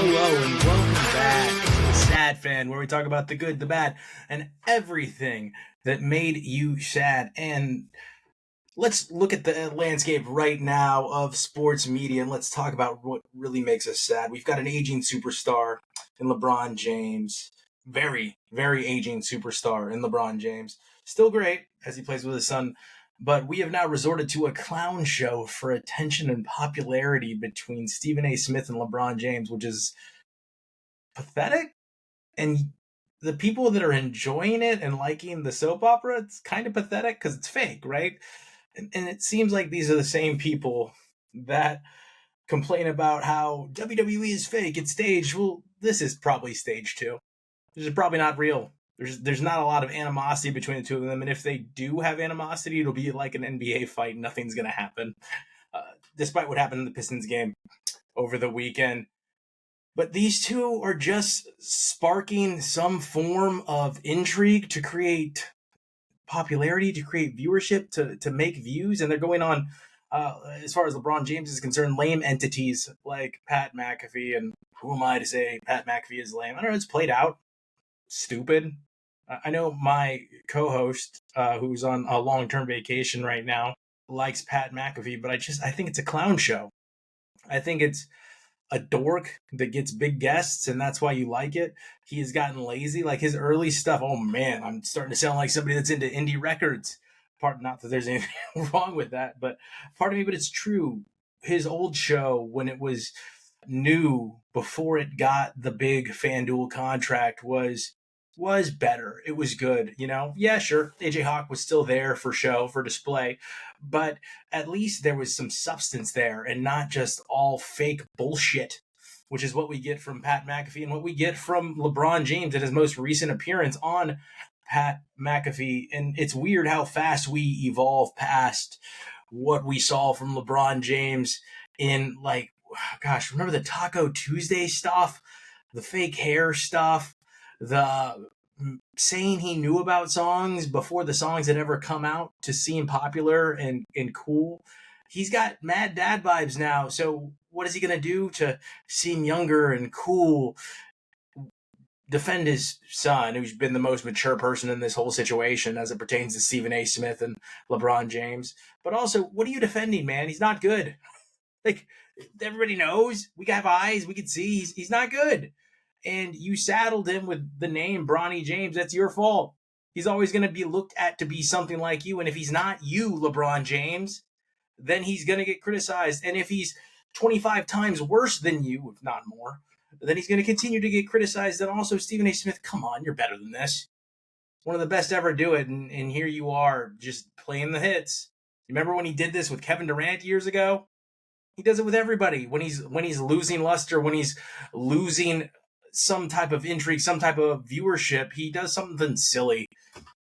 Hello and welcome back to the Sad Fan, where we talk about the good, the bad, and everything that made you sad. And let's look at the landscape right now of sports media and let's talk about what really makes us sad. We've got an aging superstar in LeBron James. Very, very aging superstar in LeBron James. Still great as he plays with his son. But we have now resorted to a clown show for attention and popularity between Stephen A. Smith and LeBron James, which is pathetic. And the people that are enjoying it and liking the soap opera, it's kind of pathetic because it's fake, right? And it seems like these are the same people that complain about how WWE is fake, it's staged. Well, this is probably staged too. This is probably not real. There's not a lot of animosity between the two of them, and if they do have animosity, it'll be like an NBA fight. Nothing's going to happen, despite what happened in the Pistons game over the weekend. But these two are just sparking some form of intrigue to create popularity, to create viewership, to make views, and they're going on, as far as LeBron James is concerned, lame entities like Pat McAfee. And who am I to say Pat McAfee is lame? I don't know, it's played out. Stupid. I know my co-host, who's on a long-term vacation right now, likes Pat McAfee, but I think it's a clown show. I think it's a dork that gets big guests, and that's why you like it. He has gotten lazy. Like his early stuff, oh man, I'm starting to sound like somebody that's into indie records. Not that there's anything wrong with that, but pardon me, but it's true. His old show, when it was new, before it got the big FanDuel contract, was better. It was good, you know? Yeah, sure. AJ Hawk was still there for show, for display, but at least there was some substance there and not just all fake bullshit, which is what we get from Pat McAfee and what we get from LeBron James in his most recent appearance on Pat McAfee. And it's weird how fast we evolve past what we saw from LeBron James in, like, gosh, remember the Taco Tuesday stuff, the fake hair stuff, the saying he knew about songs before the songs had ever come out to seem popular and cool. He's got mad dad vibes now. So what is he going to do to seem younger and cool? Defend his son, who's been the most mature person in this whole situation as it pertains to Stephen A. Smith and LeBron James. But also, what are you defending, man? He's not good. Like, everybody knows. We have eyes. We can see he's not good. And you saddled him with the name Bronny James. That's your fault. He's always going to be looked at to be something like you. And if he's not you, LeBron James, then he's going to get criticized. And if he's 25 times worse than you, if not more, then he's going to continue to get criticized. And also, Stephen A. Smith, come on, you're better than this. One of the best ever do it. And here you are just playing the hits. Remember when he did this with Kevin Durant years ago? He does it with everybody. When he's losing luster, when he's losing some type of intrigue, some type of viewership, he does something silly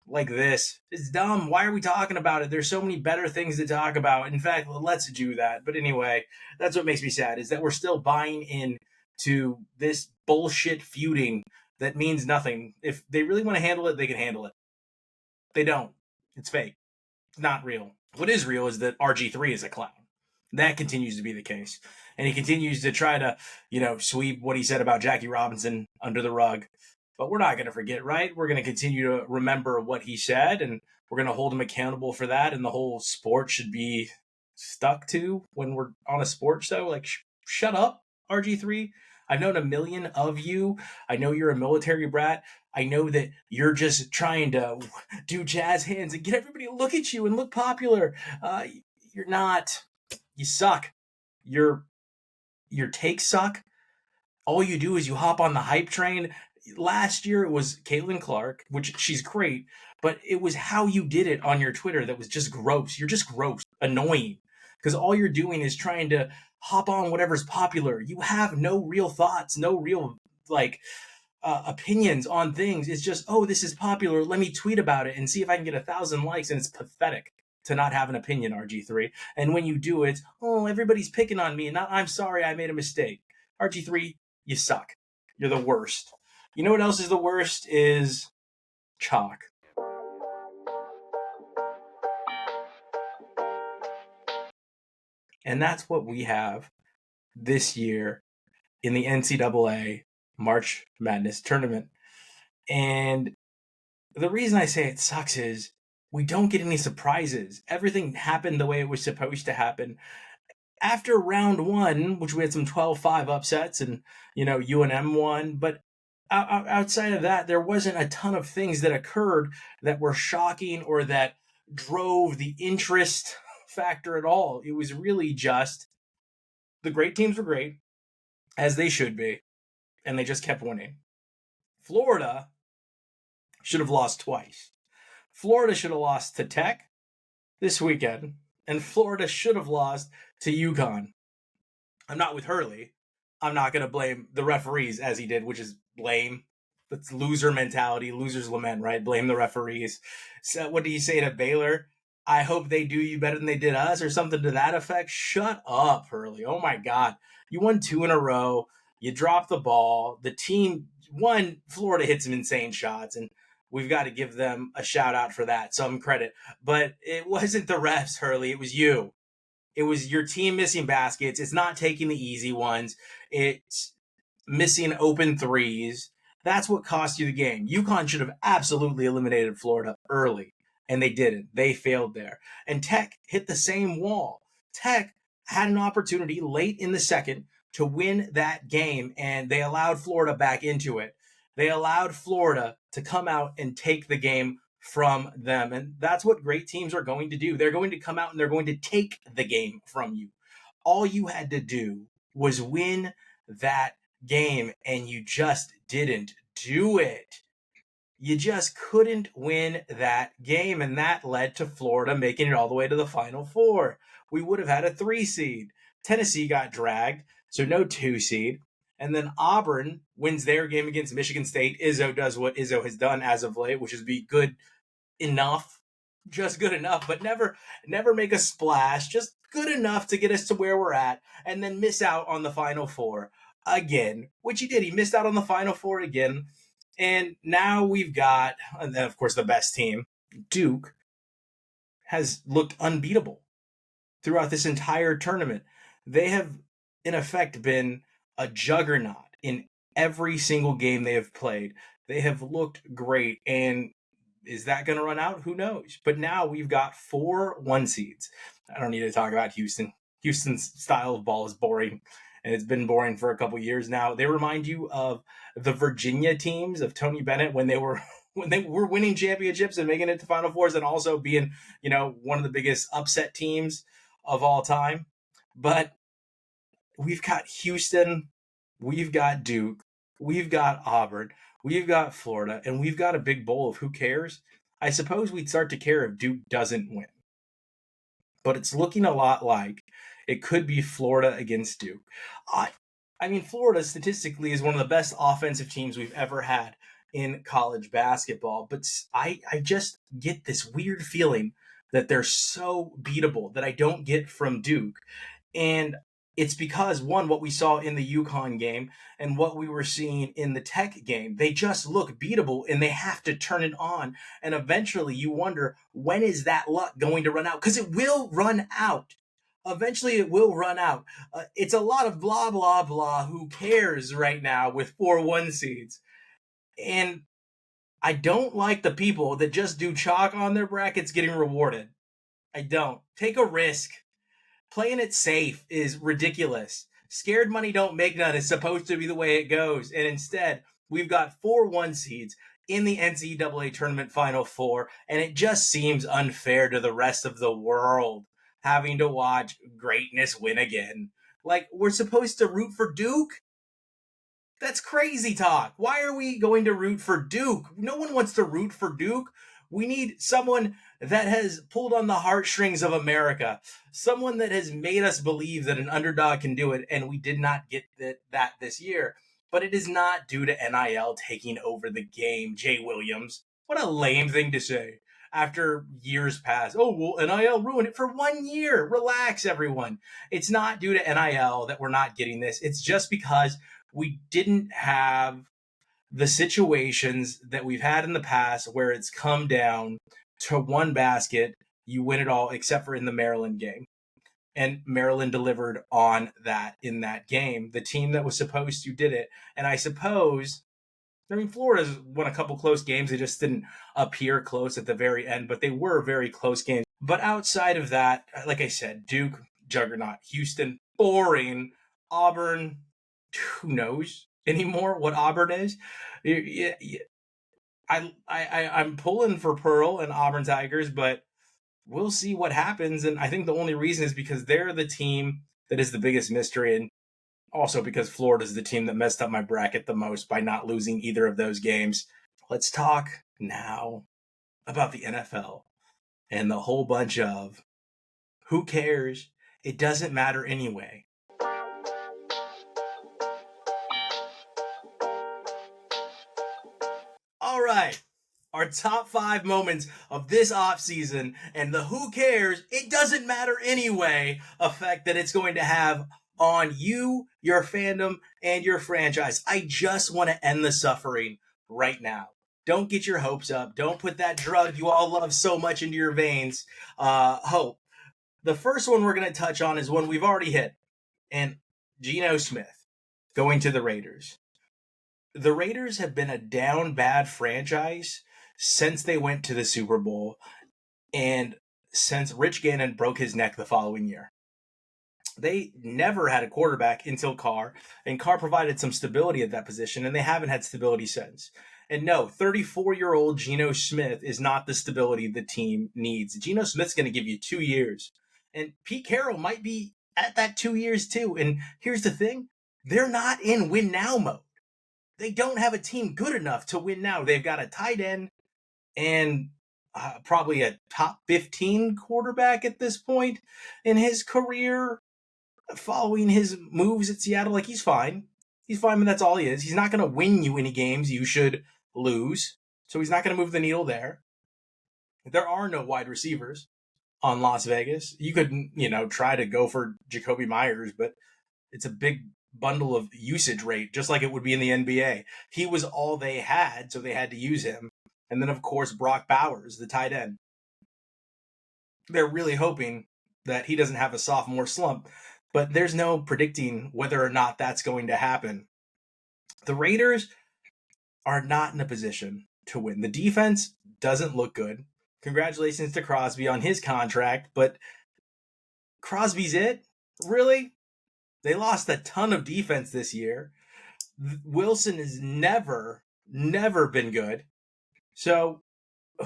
like this. It's dumb. Why are we talking about it? There's so many better things to talk about. In fact, let's do that. But anyway, that's what makes me sad, is that we're still buying into this bullshit feuding that means nothing. If they really want to handle it, they can handle it. They don't. It's fake. It's not real. What is real is that RG3 is a clown. That continues to be the case. And he continues to try to, sweep what he said about Jackie Robinson under the rug. But we're not going to forget, right? We're going to continue to remember what he said, and we're going to hold him accountable for that. And the whole sport should be stuck to when we're on a sports show. Like, shut up, RG3. I've known a million of you. I know you're a military brat. I know that you're just trying to do jazz hands and get everybody to look at you and look popular. You're not. You suck. Your takes suck. All you do is you hop on the hype train. Last year it was Caitlin Clark, which she's great, but it was how you did it on your Twitter that was just gross. You're just gross, annoying, because all you're doing is trying to hop on whatever's popular. You have no real thoughts, no real opinions on things. It's just, oh, this is popular. Let me tweet about it and see if I can get 1,000 likes, and it's pathetic to not have an opinion, RG3. And when you do it, oh, everybody's picking on me, and I'm sorry, I made a mistake. RG3, you suck. You're the worst. You know what else is the worst? Is chalk. And that's what we have this year in the NCAA March Madness tournament. And the reason I say it sucks is we don't get any surprises. Everything happened the way it was supposed to happen. After round one, which we had some 12-5 upsets and, UNM won, but outside of that, there wasn't a ton of things that occurred that were shocking or that drove the interest factor at all. It was really just the great teams were great, as they should be, and they just kept winning. Florida should have lost twice. Florida should have lost to Tech this weekend, and Florida should have lost to UConn. I'm not with Hurley. I'm not going to blame the referees as he did, which is lame. That's loser mentality, loser's lament, right? Blame the referees. So what do you say to Baylor? I hope they do you better than they did us, or something to that effect. Shut up, Hurley. Oh my God. You won 2 in a row. You dropped the ball. The team won. Florida hit some insane shots, and we've got to give them a shout out for that, some credit. But it wasn't the refs, Hurley. It was you. It was your team missing baskets. It's not taking the easy ones. It's missing open threes. That's what cost you the game. UConn should have absolutely eliminated Florida early, and they didn't. They failed there. And Tech hit the same wall. Tech had an opportunity late in the second to win that game, and they allowed Florida back into it. They allowed Florida to come out and take the game from them. And that's what great teams are going to do. They're going to come out and they're going to take the game from you. All you had to do was win that game, and you just didn't do it. You just couldn't win that game, and that led to Florida making it all the way to the Final Four. We would have had a 3 seed. Tennessee got dragged, so no 2 seed. And then Auburn wins their game against Michigan State. Izzo does what Izzo has done as of late, which is be good enough, just good enough, but never make a splash, just good enough to get us to where we're at, and then miss out on the Final Four again, which he did. He missed out on the Final Four again, and now we've got, and then of course the best team, Duke, has looked unbeatable throughout this entire tournament. They have, in effect, been a juggernaut in every single game they have played. They have looked great, and is that going to run out? Who knows? But now we've got 4 1 seeds. I don't need to talk about Houston. Houston's style of ball is boring, and it's been boring for a couple years now. They remind you of the Virginia teams of Tony Bennett when they were winning championships and making it to Final Fours, and also being, one of the biggest upset teams of all time. But we've got Houston, we've got Duke, we've got Auburn, we've got Florida, and we've got a big bowl of who cares. I suppose we'd start to care if Duke doesn't win. But it's looking a lot like it could be Florida against Duke. I mean, Florida statistically is one of the best offensive teams we've ever had in college basketball. But I just get this weird feeling that they're so beatable that I don't get from Duke. And it's because, one, what we saw in the UConn game and what we were seeing in the Tech game, they just look beatable and they have to turn it on. And eventually you wonder, when is that luck going to run out? Because it will run out. Eventually it will run out. It's a lot of blah, blah, blah. Who cares right now with 4 1 seeds? And I don't like the people that just do chalk on their brackets getting rewarded. I don't. Take a risk. Playing it safe is ridiculous. Scared money don't make none is supposed to be the way it goes. And instead, we've got 4 1 seeds in the NCAA tournament Final Four. And it just seems unfair to the rest of the world having to watch greatness win again. Like, we're supposed to root for Duke? That's crazy talk. Why are we going to root for Duke? No one wants to root for Duke. We need someone that has pulled on the heartstrings of America, someone that has made us believe that an underdog can do it, and we did not get that this year. But it is not due to NIL taking over the game, Jay Williams. What a lame thing to say after years pass. Oh, well, NIL ruined it for 1 year. Relax, everyone. It's not due to NIL that we're not getting this. It's just because we didn't have the situations that we've had in the past where it's come down to one basket, you win it all, except for in the Maryland game. And Maryland delivered on that in that game. The team that was supposed to did it. And I suppose, Florida's won a couple close games. They just didn't appear close at the very end, but they were very close games. But outside of that, like I said, Duke, juggernaut. Houston, boring. Auburn, who knows anymore what Auburn is? I'm pulling for Pearl and Auburn Tigers, but we'll see what happens. And I think the only reason is because they're the team that is the biggest mystery, and also because Florida's the team that messed up my bracket the most by not losing either of those games. Let's talk now about the NFL and the whole bunch of who cares? It doesn't matter anyway. All right. Our top 5 moments of this offseason and the who cares, it doesn't matter anyway effect that it's going to have on you, your fandom, and your franchise. I just want to end the suffering right now. Don't get your hopes up. Don't put that drug you all love so much into your veins. Hope. The first one we're going to touch on is one we've already hit, and Geno Smith going to the Raiders. The Raiders have been a down bad franchise since they went to the Super Bowl and since Rich Gannon broke his neck the following year. They never had a quarterback until Carr, and Carr provided some stability at that position, and they haven't had stability since. And no, 34-year-old Geno Smith is not the stability the team needs. Geno Smith's going to give you 2 years, and Pete Carroll might be at that 2 years too. And here's the thing, they're not in win now mode. They don't have a team good enough to win now. They've got a tight end and probably a top 15 quarterback at this point in his career following his moves at Seattle. Like, he's fine. He's fine, but that's all he is. He's not going to win you any games you should lose. So he's not going to move the needle there. There are no wide receivers on Las Vegas. You could, try to go for Jacoby Myers, but it's a big bundle of usage rate, just like it would be in the NBA. He was all they had, so they had to use him. And then, of course, Brock Bowers, the tight end. They're really hoping that he doesn't have a sophomore slump, but there's no predicting whether or not that's going to happen. The Raiders are not in a position to win. The defense doesn't look good. Congratulations to Crosby on his contract, but Crosby's it? Really? They lost a ton of defense this year. Wilson has never been good. So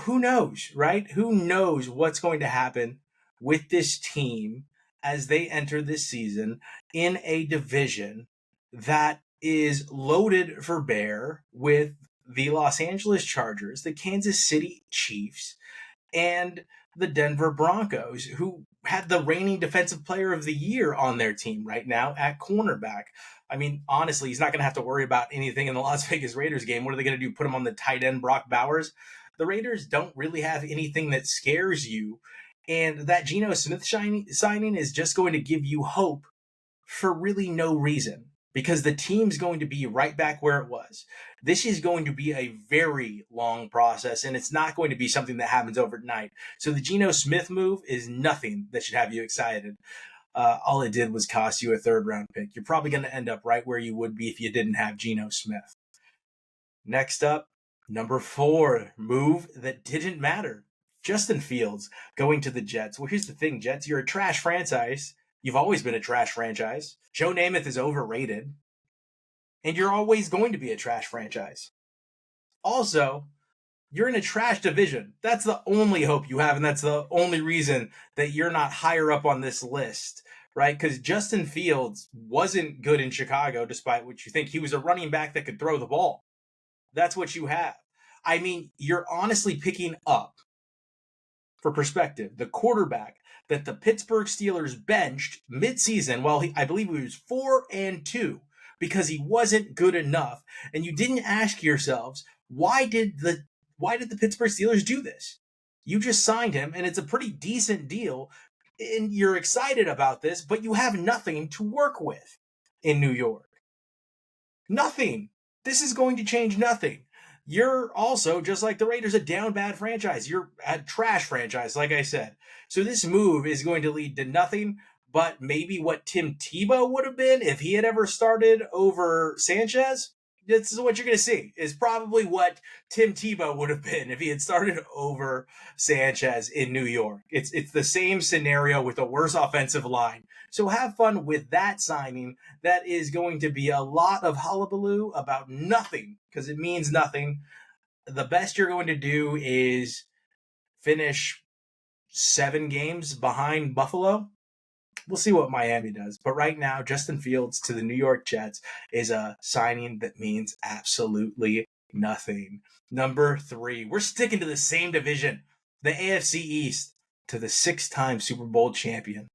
who knows, right? Who knows what's going to happen with this team as they enter this season in a division that is loaded for bear with the Los Angeles Chargers, the Kansas City Chiefs, and the Denver Broncos, who had the reigning defensive player of the year on their team right now at cornerback. I mean, honestly, he's not going to have to worry about anything in the Las Vegas Raiders game. What are they going to do? Put him on the tight end, Brock Bowers? The Raiders don't really have anything that scares you. And that Geno Smith signing is just going to give you hope for really no reason, because the team's going to be right back where it was. This is going to be a very long process, and it's not going to be something that happens overnight. So the Geno Smith move is nothing that should have you excited. All it did was cost you a 3rd-round pick. You're probably going to end up right where you would be if you didn't have Geno Smith. Next up, number 4, move that didn't matter. Justin Fields going to the Jets. Well, here's the thing, Jets, you're a trash franchise. You've always been a trash franchise. Joe Namath is overrated. And you're always going to be a trash franchise. Also, you're in a trash division. That's the only hope you have, and that's the only reason that you're not higher up on this list, right? Because Justin Fields wasn't good in Chicago, despite what you think. He was a running back that could throw the ball. That's what you have. I mean, you're honestly picking up, for perspective, the quarterback that the Pittsburgh Steelers benched midseason while I believe he was 4-2 because he wasn't good enough. And you didn't ask yourselves, why did the Pittsburgh Steelers do this? You just signed him, and it's a pretty decent deal, and you're excited about this, but you have nothing to work with in New York. Nothing. This is going to change nothing. You're also, just like the Raiders, a down bad franchise. You're a trash franchise, like I said. So this move is going to lead to nothing but maybe what Tim Tebow would have been if he had ever started over Sanchez. This is what you're going to see, is probably what Tim Tebow would have been if he had started over Sanchez in New York. It's the same scenario with a worse offensive line. So have fun with that signing. That is going to be a lot of hullabaloo about nothing, because it means nothing. The best you're going to do is finish 7 games behind Buffalo. We'll see what Miami does. But right now, Justin Fields to the New York Jets is a signing that means absolutely nothing. Number 3, we're sticking to the same division, the AFC East, to the 6-time Super Bowl champion,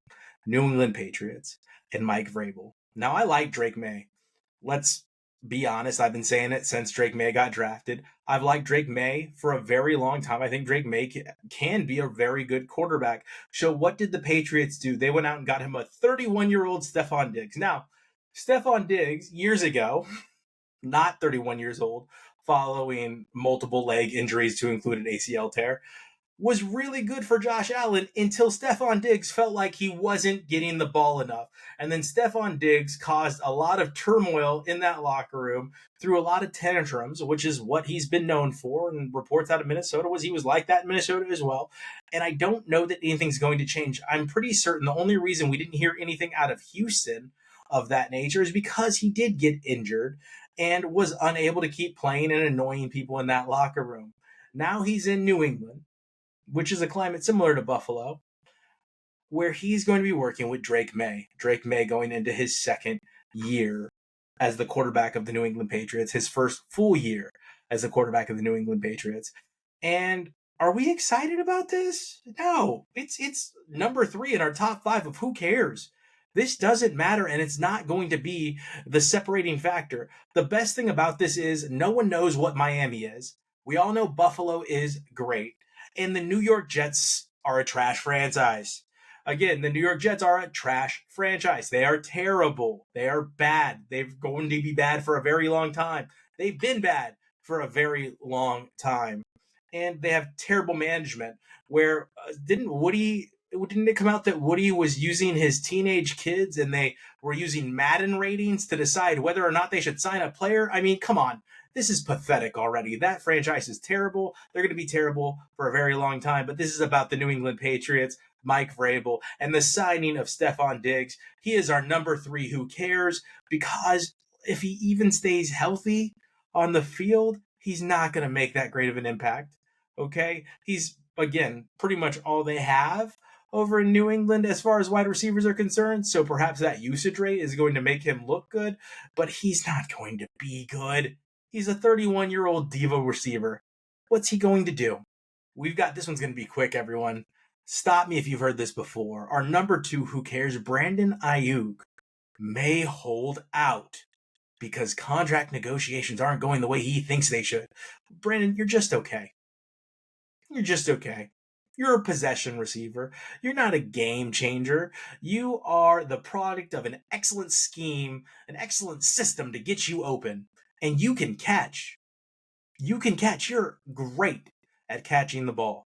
New England Patriots, and Mike Vrabel. Now, I like Drake May. Let's be honest. I've been saying it since Drake May got drafted. I've liked Drake May for a very long time. I think Drake May can be a very good quarterback. So what did the Patriots do? They went out and got him a 31-year-old Stefan Diggs. Now, Stefan Diggs, years ago, not 31 years old, following multiple leg injuries to include an ACL tear, was really good for Josh Allen until Stefan Diggs felt like he wasn't getting the ball enough. And then Stefan Diggs caused a lot of turmoil in that locker room, through a lot of tantrums, which is what he's been known for. And reports out of Minnesota was he was like that in Minnesota as well. And I don't know that anything's going to change. I'm pretty certain the only reason we didn't hear anything out of Houston of that nature is because he did get injured and was unable to keep playing and annoying people in that locker room. Now he's in New England, which is a climate similar to Buffalo, where he's going to be working with Drake May. Drake May going into his 2nd year as the quarterback of the New England Patriots, his first full year as the quarterback of the New England Patriots. And are we excited about this? No, it's number 3 in our top 5 of who cares. This doesn't matter, and it's not going to be the separating factor. The best thing about this is no one knows what Miami is. We all know Buffalo is great. And the New York Jets are a trash franchise. Again, the New York Jets are a trash franchise. They are terrible. They are bad. They're going to be bad for a very long time. They've been bad for a very long time. And they have terrible management, where didn't it come out that Woody was using his teenage kids and they were using Madden ratings to decide whether or not they should sign a player? I mean, come on. This is pathetic already. That franchise is terrible. They're going to be terrible for a very long time. But this is about the New England Patriots, Mike Vrabel, and the signing of Stefan Diggs. He is our number 3 who cares, because if he even stays healthy on the field, he's not going to make that great of an impact. Okay? He's, again, pretty much all they have over in New England as far as wide receivers are concerned. So perhaps that usage rate is going to make him look good, but he's not going to be good. He's a 31-year-old diva receiver. What's he going to do? We've got, this one's going to be quick, everyone. Stop me if you've heard this before. Our number 2, who cares, Brandon Aiyuk, may hold out because contract negotiations aren't going the way he thinks they should. Brandon, you're just okay. You're just okay. You're a possession receiver. You're not a game changer. You are the product of an excellent scheme, an excellent system to get you open. And you can catch. You can catch. You're great at catching the ball.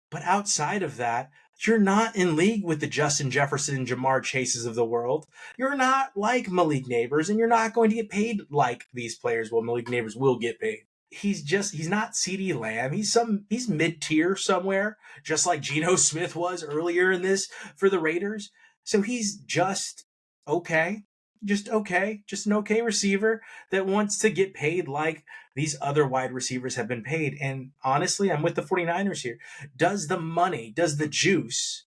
But outside of that, you're not in league with the Justin Jefferson, Jamar Chases of the world. You're not like Malik Neighbors, and you're not going to get paid like these players. Well, Malik Neighbors will get paid. He's not CeeDee Lamb. He's mid-tier somewhere, just like Geno Smith was earlier in this for the Raiders. So he's just okay. Just an okay receiver that wants to get paid like these other wide receivers have been paid. And honestly, I'm with the 49ers here. Does the juice,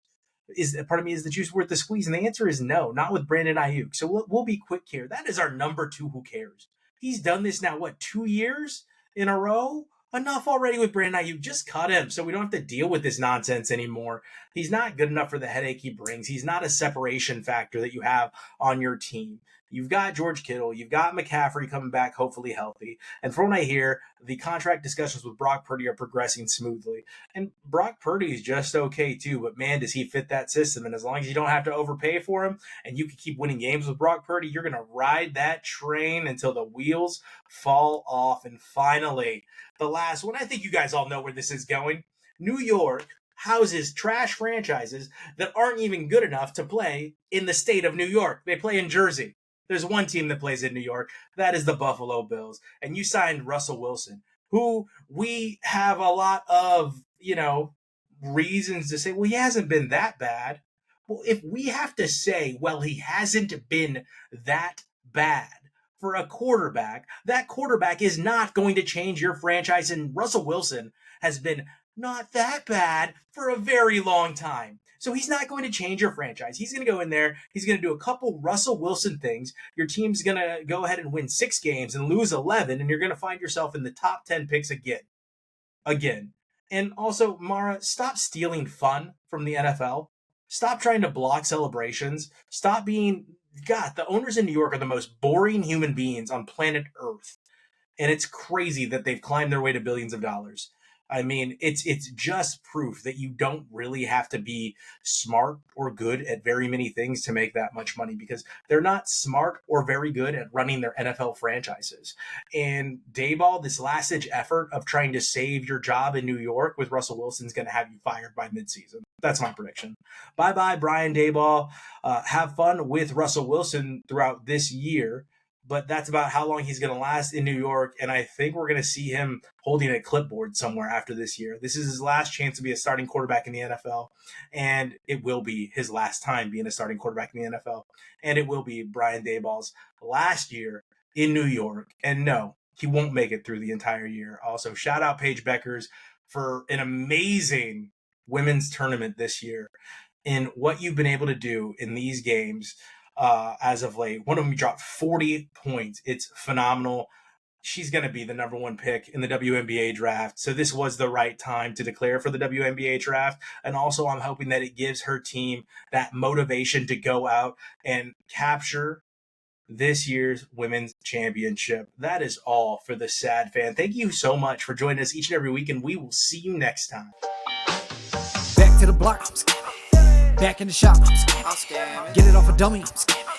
is the juice worth the squeeze? And the answer is no, not with Brandon Aiyuk. So we'll be quick here. That is our number 2 who cares. He's done this now, 2 years in a row? Enough already with Brandon Aiyuk. Just cut him so we don't have to deal with this nonsense anymore. He's not good enough for the headache he brings. He's not a separation factor that you have on your team. You've got George Kittle. You've got McCaffrey coming back, hopefully healthy. And from what I hear, the contract discussions with Brock Purdy are progressing smoothly. And Brock Purdy is just okay too, but man, does he fit that system. And as long as you don't have to overpay for him and you can keep winning games with Brock Purdy, you're going to ride that train until the wheels fall off. And finally, the last one, I think you guys all know where this is going. New York houses trash franchises that aren't even good enough to play in the state of New York. They play in Jersey. There's one team that plays in New York. That is the Buffalo Bills. And you signed Russell Wilson, who we have a lot of, reasons to say, well, he hasn't been that bad. Well, if we have to say, well, he hasn't been that bad for a quarterback, that quarterback is not going to change your franchise. And Russell Wilson has been not that bad for a very long time. So he's not going to change your franchise. He's going to go in there. He's going to do a couple Russell Wilson things. Your team's going to go ahead and win 6 games and lose 11, and you're going to find yourself in the top 10 picks again. And also, Mara, stop stealing fun from the NFL. Stop trying to block celebrations. Stop being, God, the owners in New York are the most boring human beings on planet Earth. And it's crazy that they've climbed their way to billions of dollars. I mean, it's just proof that you don't really have to be smart or good at very many things to make that much money, because they're not smart or very good at running their NFL franchises. And Daboll, this last-ditch effort of trying to save your job in New York with Russell Wilson is going to have you fired by midseason. That's my prediction. Bye-bye, Brian Daboll. Have fun with Russell Wilson throughout this year. But that's about how long he's going to last in New York, and I think we're going to see him holding a clipboard somewhere after this year. This is his last chance to be a starting quarterback in the NFL, and it will be his last time being a starting quarterback in the NFL, and it will be Brian Daboll's last year in New York. And no, he won't make it through the entire year. Also, shout out Paige Bueckers for an amazing women's tournament this year and what you've been able to do in these games. As of late, one of them dropped 40 points. It's phenomenal. She's going to be the number 1 pick in the WNBA draft. So this was the right time to declare for the WNBA draft. And also I'm hoping that it gives her team that motivation to go out and capture this year's women's championship. That is all for the Sad Fan. Thank you so much for joining us each and every week, and we will see you next time. Back to the block, I'm scamming. Back in the shop, I'm scamming. Get it off a dummy, I'm scamming.